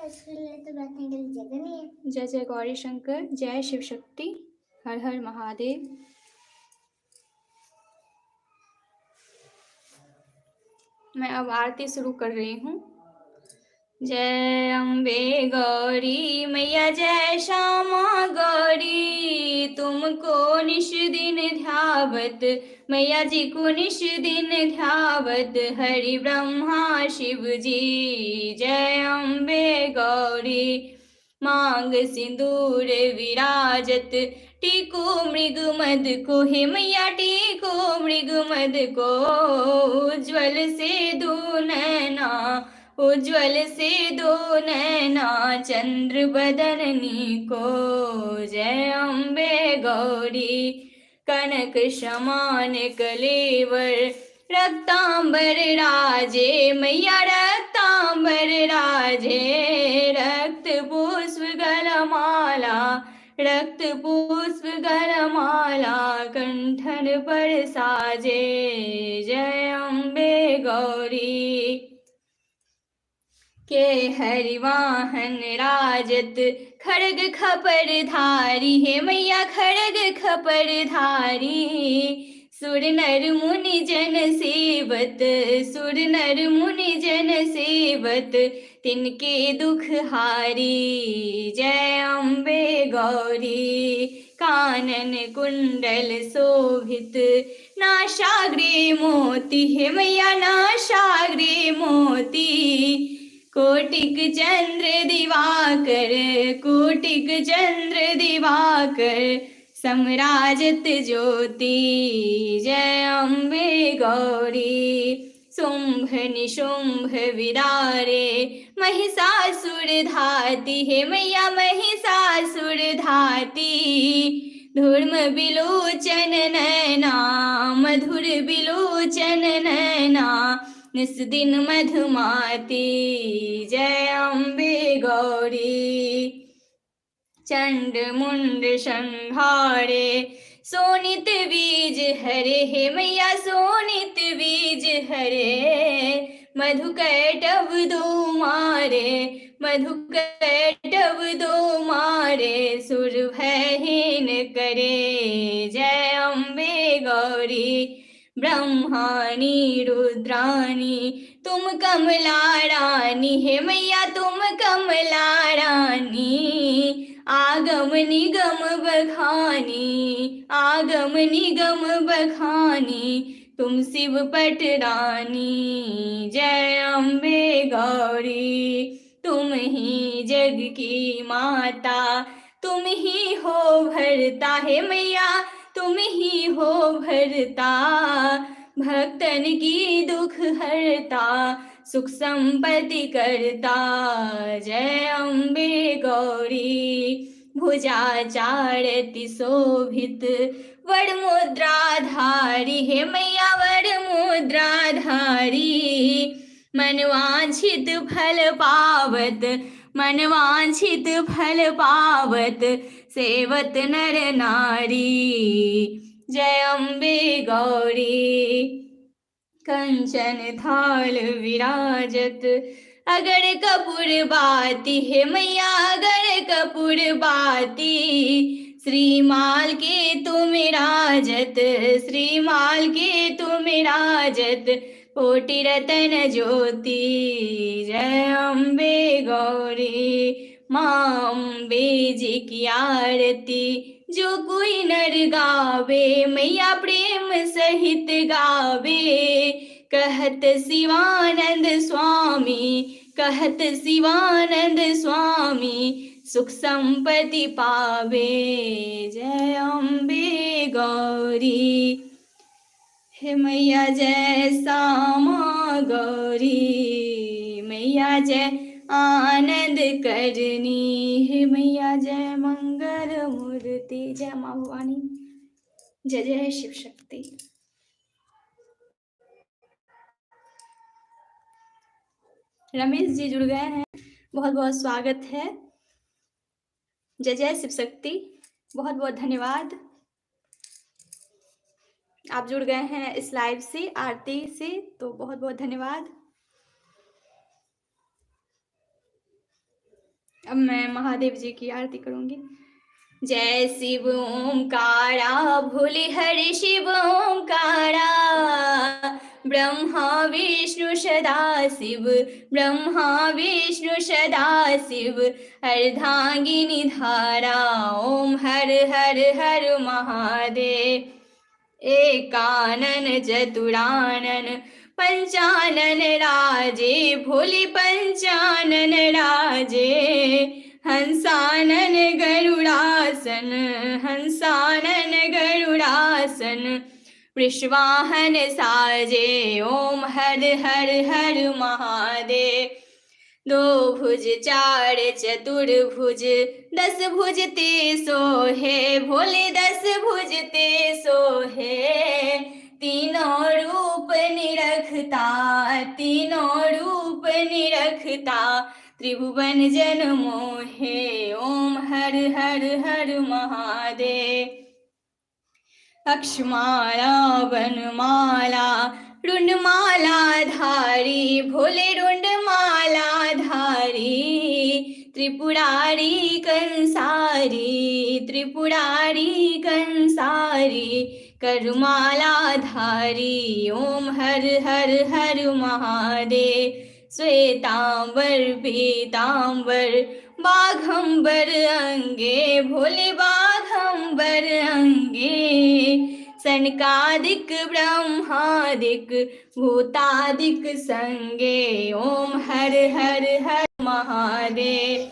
तो बैठने के लिए जगह नहीं है। जय जय गौरी शंकर, जय शिव शक्ति, हर हर महादेव। मैं अब आरती शुरू कर रही हूँ। जय अम्बे गौरी मैया, जय श्यामा गौरी, तुमको निश दिन ध्यावत, मैया जी को निश दिन ध्यावत, हरि ब्रह्मा शिव जी। जय अम्बे गौरी, मांग सिंदूर विराजत, टीको मृग मद को, हे मैया टीको मृग मद को, उज्ज्वल से दो नैना, उज्ज्वल से दो नैना, चंद्र बदननी को। जय अम्बे गौरी, कनक समान कलेवर, रक्तांबर राजे, मैया रक्तांबर राजे, रक्त पुष्प गलमाला, रक्त पुष्प गलमाला, कंठन पर साजे। जय अम्बे गौरी, के हरिवाहन राजत, खड़ग खपर धारी, हे मैया खड़ग खपर धारी, सुर नर मुनि जन सेवत, सुर नर मुनि जन सेवत, तिनके दुख हारी। जय अम्बे गौरी, कानन कुंडल शोभित, नासाग्रे मोती, हे मैया नासाग्रे मोती, कोटिक चंद्र दिवाकर, कोटिक चंद्र दिवाकर, समराजत ज्योति। जय अम्बे गौरी, शुंभ निशुंभ विदारे, महिषासुर धाती, हे मैया महिषासुर धाती, धूर्म बिलोचन नैना, मधुर बिलोचन नैना, निस दिन मधुमाती। जय अम्बे गौरी, चंड मुंड संहारे, सोनित बीज हरे, हे मैया सोनित बीज हरे, मधुकैटभ दो मारे, मधुकैटभ दो मारे, सुर भयहीन करे। जय अम्बे गौरी, ब्रह्माणी रुद्राणी, तुम कमला रानी, हे मैया तुम कमला रानी, आगम निगम बखानी, आगम निगम बखानी, तुम शिव पट रानी। जय अम्बे गौरी, तुम ही जग की माता, तुम ही हो भरता, हे मैया तुम ही हो भरता, भक्तन की दुख हरता, सुख संपत्ति करता। जय अम्बे गौरी, भुजा चारति शोभित, वड़ मुद्राधारी, हे मैया वड़ मुद्राधारी, मनवांछित फल पावत, मनवांछित फल पावत, सेवत नर नारी। जय अम्बे गौरी, कंचन थाल विराजत, अगर कपूर बाती, हे मैया अगर कपूर बाती, श्रीमाल के तुम राजत, श्रीमाल के तुम राजत, कोटि रतन ज्योति। जय अम्बे गौरी, माँ अम्बे जी की आरती, जो कोई नर गावे, मैया प्रेम सहित गावे, कहत शिवानंद स्वामी, कहत शिवानंद स्वामी, सुख संपत्ति पावे। जय अम्बे गौरी, हे मैया जय श्यामा गौरी, मैया जय आनंद करनी, हे मैया जय मंगल मूर्ति। जय माँ भवानी, जय जय शिव शक्ति। रमेश जी जुड़ गए हैं, बहुत बहुत स्वागत है। जय जय शिव शक्ति, बहुत बहुत धन्यवाद। आप जुड़ गए हैं इस लाइव से, आरती से, तो बहुत बहुत धन्यवाद। अब मैं महादेव जी की आरती करूंगी। जय शिव ओंकारा भोले हरि शिव ओंकारा, ब्रह्मा विष्णु सदा शिव, ब्रह्मा विष्णु सदा शिव, अर्धांगिनी धारा। ओम हर हर हर महादेव। एकानन चतुरानन पंचानन राजे, भोले पंचानन राजे, हंसानन गरुड़ासन, हंसानन गरुड़ासन, वृषवाहन साजे। ओम हर हर हर महादेव। दो भुज चार चतुर्भुज, 10 भुज ते सोहे, भोले 10 भुज ते सोहे, तीनों रूप निरखता, तीनों रूप निरखता, त्रिभुवन जन मोहे। ओम हर हर हर महादेव। अक्षमाला वनमाला रुंडमाला धारी, भोले रुंडमाला धारी, त्रिपुरारी कंसारी, त्रिपुरारी कंसारी, करमाला धारी। ओम हर हर हर महादेव। श्वेतांबर पीतांबर बाघंबर अंगे, भोले बाघंबर अंगे, सनकादिक ब्रह्मादिक भूतादिक संगे। ओम हर हर हर महादेव।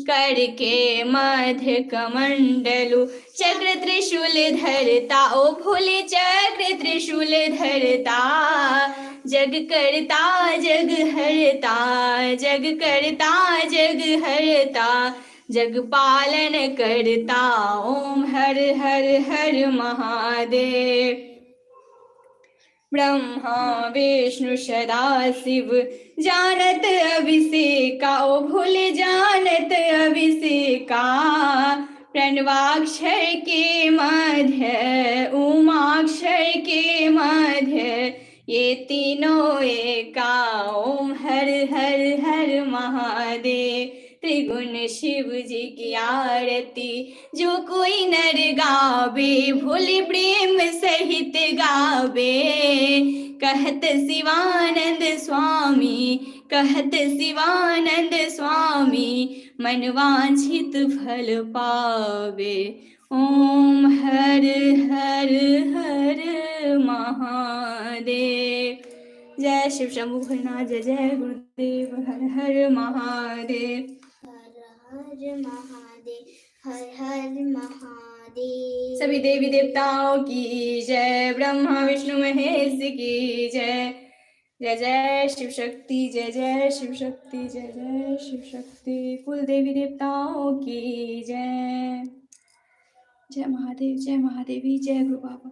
कर के मध्य कमंडलु चक्र त्रिशूल धरता, ओ भोले चक्र त्रिशूल धरता, जग करता जग हरता, जग करता जग हरता, जग पालन करता। ओम हर हर हर महादेव। ब्रह्मा विष्णु सदा शिव, जानत अभिषेका, ओ भोले जानत अभिषेका, प्रणवाक्षर के मध्य उमाक्षर के मध्य, ये तीनों एका। ओम हर हर हर महादेव। त्रिगुण शिव जी की आरती जो कोई नर गावे, भोले प्रेम सहित गावे, कहत शिवानंद स्वामी, कहत शिवानंद स्वामी, मनवांछित फल पावे। ओम हर हर हर महादेव। जय शिव शंभु भोलेनाथ, जय जय गुरुदेव, हर हर महादेव। हर महादेव, हर हर महादेव। सभी देवी देवताओं की जय, ब्रह्मा विष्णु महेश की जय। जय जय शिव शक्ति, जय जय शिव शक्ति, जय जय शिव शक्ति। कुल देवी देवताओं की जय। जय महादेव, जय महादेवी, जय गुरु बाबा।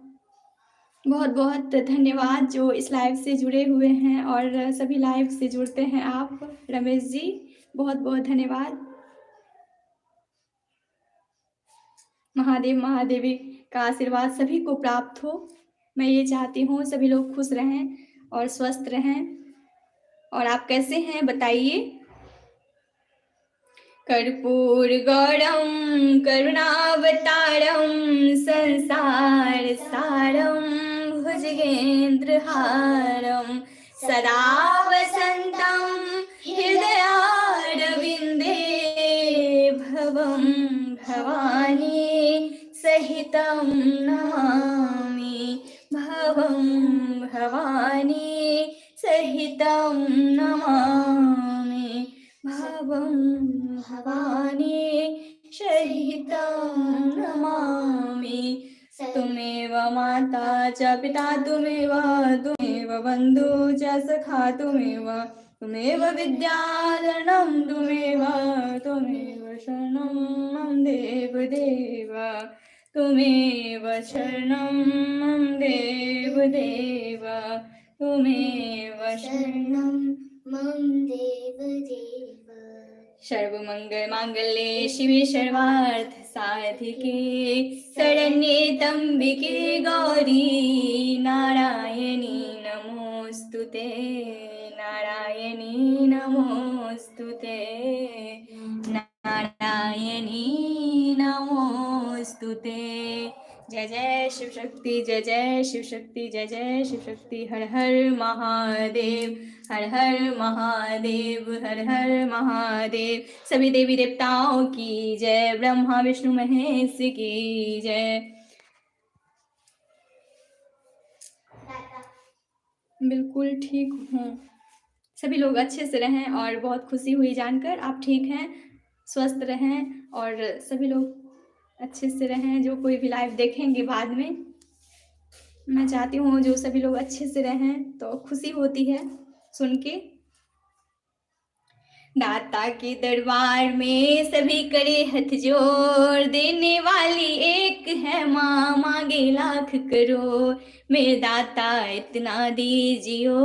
बहुत बहुत धन्यवाद जो इस लाइव से जुड़े हुए हैं और सभी लाइव से जुड़ते हैं आप। रमेश जी बहुत बहुत धन्यवाद। महादेव महादेवी का आशीर्वाद सभी को प्राप्त हो। मैं ये चाहती हूँ सभी लोग खुश रहें और स्वस्थ रहें। और आप कैसे हैं बताइए। कर्पूर गौरम करुणावतारम संसार सारम भुजगेंद्र हारम सदा वसंतम हृदयारविंदे भवं भवानी सहितं नमामि, भवं भवानी सहितं नमामि, भवं भवानी सहितं नमामि। तुमेव माता च पिता तुमेव, तुमेव बन्धु च सखा तुमेव, तुमेव विद्याधरणं तुमेव, तुमेव शरणं मम देवदेव, तुमेव शरणं मम देवदेव, तुमेव शरणं मम देवदेव। सर्वमंगल मांगल्ये शिवे सर्वार्थ साधिके शरण्ये त्र्यंबके गौरी नारायणी नमोस्तुते, नारायणी नमोस्तुते, नारायणी जय जय शिव शक्ति, जय जय शिव शक्ति, जय जय शिव शक्ति। हर हर महादेव, हर हर महादेव, हर हर महादेव। सभी देवी देवताओं की जय, ब्रह्मा विष्णु महेश की जय। बिल्कुल ठीक हूँ। सभी लोग अच्छे से रहें और बहुत खुशी हुई जानकर आप ठीक हैं, स्वस्थ रहें और सभी लोग अच्छे से रहें। जो कोई भी लाइव देखेंगे बाद में, मैं चाहती हूँ जो सभी लोग अच्छे से रहें, तो खुशी होती है सुन के। दाता के दरबार में सभी करे हथ जोड़, देने वाली एक है माँ, मांगे लाख करोड़। मेरे दाता इतना दीजियो,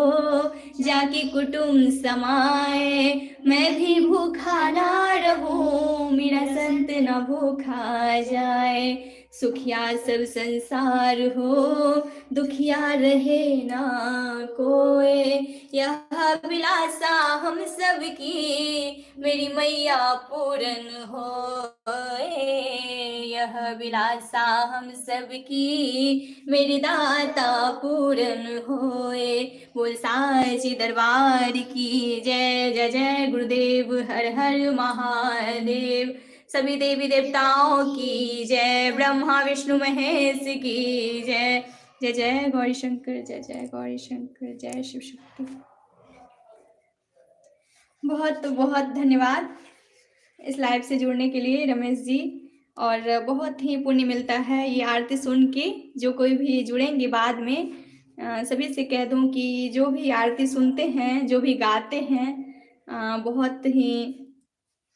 जाके कुटुंब समाए, मैं भी भूखा ना रहूं, मेरा संत न भूखा जाए। सुखिया सब संसार हो, दुखिया रहे ना कोई, यह अभिलाषा हम सबकी, मेरी मैया पूर्ण होए। यह अभिलाषा हम सबकी, मेरे दाता पूर्ण होए। बोल साची दरबार की जय, जय जय गुरुदेव, हर हर महादेव। सभी देवी देवताओं की जय, ब्रह्मा विष्णु महेश की जय। जय जय गौरी शंकर, जय जय गौरी शंकर, जय शिव शक्ति। बहुत बहुत धन्यवाद इस लाइव से जुड़ने के लिए रमेश जी, और बहुत ही पुण्य मिलता है ये आरती सुन के। जो कोई भी जुड़ेंगे बाद में, सभी से कह दूं कि जो भी आरती सुनते हैं, जो भी गाते हैं,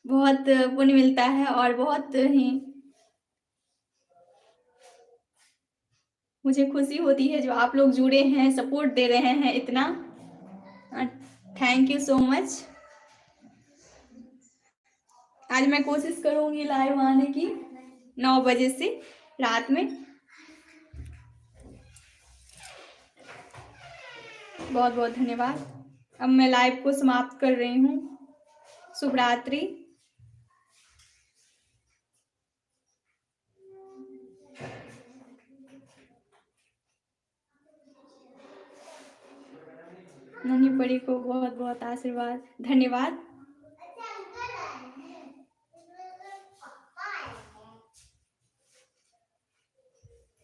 बहुत पुण्य मिलता है और बहुत ही मुझे खुशी होती है जो आप लोग जुड़े हैं, सपोर्ट दे रहे हैं इतना। Thank you so much. आज मैं कोशिश करूंगी लाइव आने की 9 बजे से रात में। बहुत बहुत धन्यवाद। अब मैं लाइव को समाप्त कर रही हूँ। शुभ रात्रि। नन्ही परी को बहुत बहुत आशीर्वाद, धन्यवाद।